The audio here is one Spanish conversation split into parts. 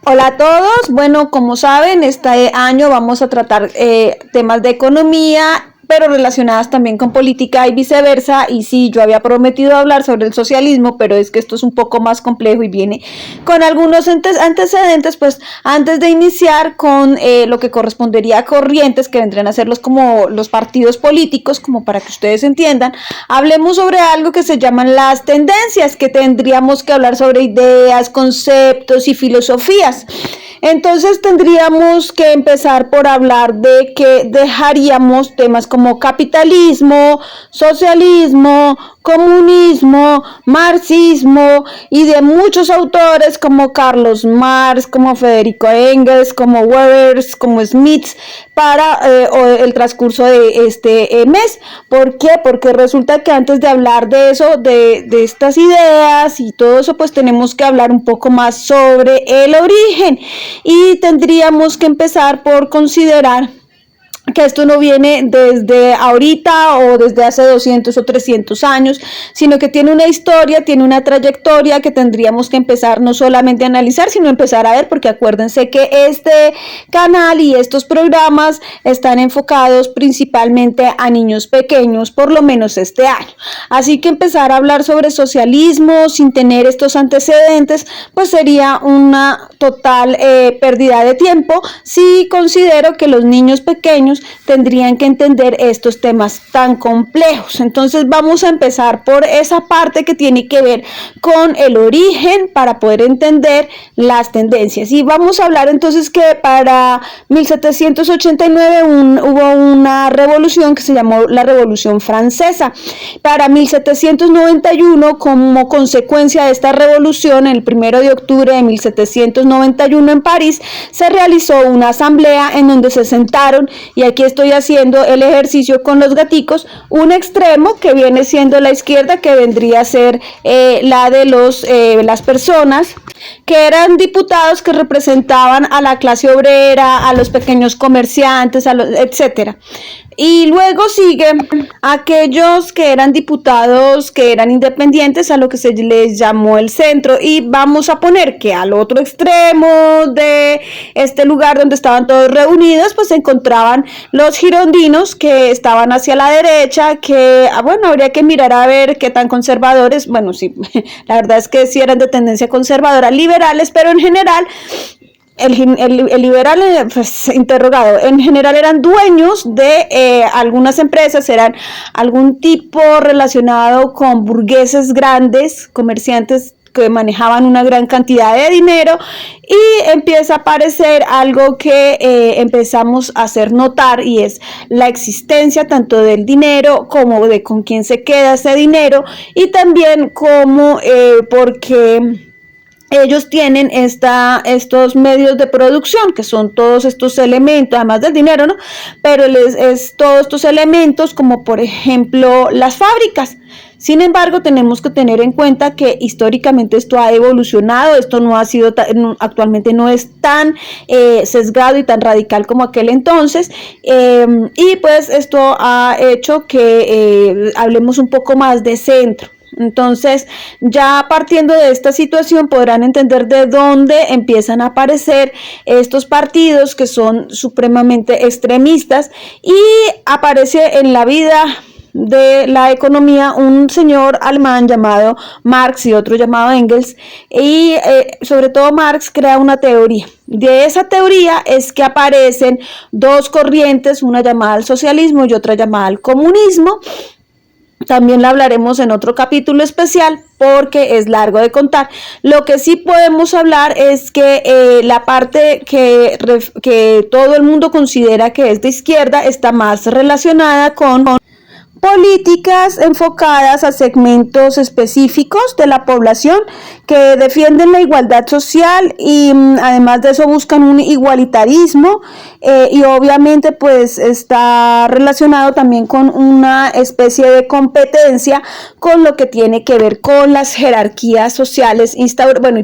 Hola a todos. Bueno, como saben, este año vamos a tratar temas de economía, pero relacionadas también con política y viceversa. Y sí, yo había prometido hablar sobre el socialismo, pero es que esto es un poco más complejo y viene con algunos antecedentes, pues antes de iniciar con lo que correspondería a corrientes, que vendrían a ser como los partidos políticos, como para que ustedes entiendan, hablemos sobre algo que se llaman las tendencias, que tendríamos que hablar sobre ideas, conceptos y filosofías. Entonces tendríamos que empezar por hablar de que dejaríamos temas como capitalismo, socialismo, comunismo, marxismo y de muchos autores como Carlos Marx, como Federico Engels, como Weber, como Smith para el transcurso de este mes. ¿Por qué? Porque resulta que antes de hablar de eso, de estas ideas y todo eso, pues tenemos que hablar un poco más sobre el origen y tendríamos que empezar por considerar que esto no viene desde ahorita o desde hace 200 o 300 años, sino que tiene una historia, tiene una trayectoria que tendríamos que empezar no solamente a analizar, sino empezar a ver, porque acuérdense que este canal y estos programas están enfocados principalmente a niños pequeños, por lo menos este año. Así que empezar a hablar sobre socialismo sin tener estos antecedentes, pues sería una total pérdida de tiempo. Sí considero que los niños pequeños tendrían que entender estos temas tan complejos. Entonces vamos a empezar por esa parte que tiene que ver con el origen para poder entender las tendencias. Y vamos a hablar entonces que para 1789 hubo una revolución que se llamó la Revolución Francesa. Para 1791, como consecuencia de esta revolución, el 1 de octubre de 1791 en París, se realizó una asamblea en donde se sentaron, y aquí estoy haciendo el ejercicio con los gaticos, un extremo que viene siendo la izquierda, que vendría a ser la de las personas que eran diputados que representaban a la clase obrera, a los pequeños comerciantes, etcétera. Y luego siguen aquellos que eran diputados, que eran independientes, a lo que se les llamó el centro. Y vamos a poner que al otro extremo de este lugar donde estaban todos reunidos, pues se encontraban los girondinos, que estaban hacia la derecha, que, bueno, habría que mirar a ver qué tan conservadores, bueno, sí, la verdad es que sí eran de tendencia conservadora, liberales, pero en general el liberal, pues, interrogado, en general eran dueños de algunas empresas, eran algún tipo relacionado con burgueses grandes, comerciantes que manejaban una gran cantidad de dinero, y empieza a aparecer algo que empezamos a hacer notar, y es la existencia tanto del dinero como de con quién se queda ese dinero, y también como porque ellos tienen estos medios de producción, que son todos estos elementos, además del dinero, ¿no? Pero es todos estos elementos, como por ejemplo las fábricas. Sin embargo, tenemos que tener en cuenta que históricamente esto ha evolucionado, esto no ha sido, actualmente no es tan sesgado y tan radical como aquel entonces, y pues esto ha hecho que hablemos un poco más de centro. Entonces, ya partiendo de esta situación, podrán entender de dónde empiezan a aparecer estos partidos que son supremamente extremistas, y aparece en la vida de la economía un señor alemán llamado Marx y otro llamado Engels, y sobre todo Marx crea una teoría. De esa teoría es que aparecen dos corrientes, una llamada al socialismo y otra llamada al comunismo. También la hablaremos en otro capítulo especial porque es largo de contar. Lo que sí podemos hablar es que la parte que todo el mundo considera que es de izquierda está más relacionada con políticas enfocadas a segmentos específicos de la población que defienden la igualdad social, y además de eso buscan un igualitarismo, y obviamente pues está relacionado también con una especie de competencia con lo que tiene que ver con las jerarquías sociales y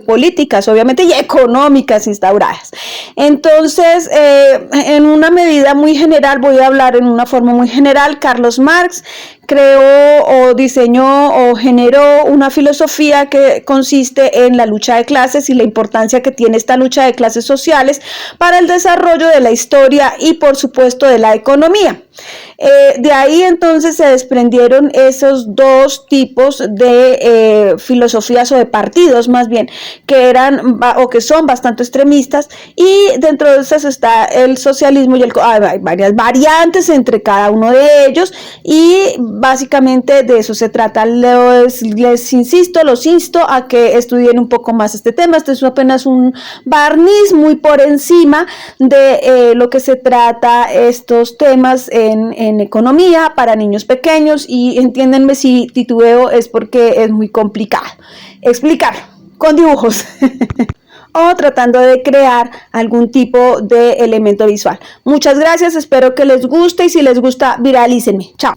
políticas, obviamente, y económicas instauradas. Entonces, en una medida muy general, voy a hablar en una forma muy general. Carlos Marx creó o diseñó o generó una filosofía que consiste en la lucha de clases y la importancia que tiene esta lucha de clases sociales para el desarrollo de la historia y por supuesto de la economía. De ahí entonces se desprendieron esos dos tipos de filosofías o de partidos más bien que eran o que son bastante extremistas, y dentro de esas está el socialismo y hay varias variantes entre cada uno de ellos, y básicamente de eso se trata. Les insisto, los insto a que estudien un poco más este tema. Este es apenas un barniz muy por encima de lo que se trata estos temas en economía para niños pequeños, y entiéndenme si titubeo, es porque es muy complicado explicarlo con dibujos o tratando de crear algún tipo de elemento visual. Muchas gracias, espero que les guste, y si les gusta, viralícenme. Chao.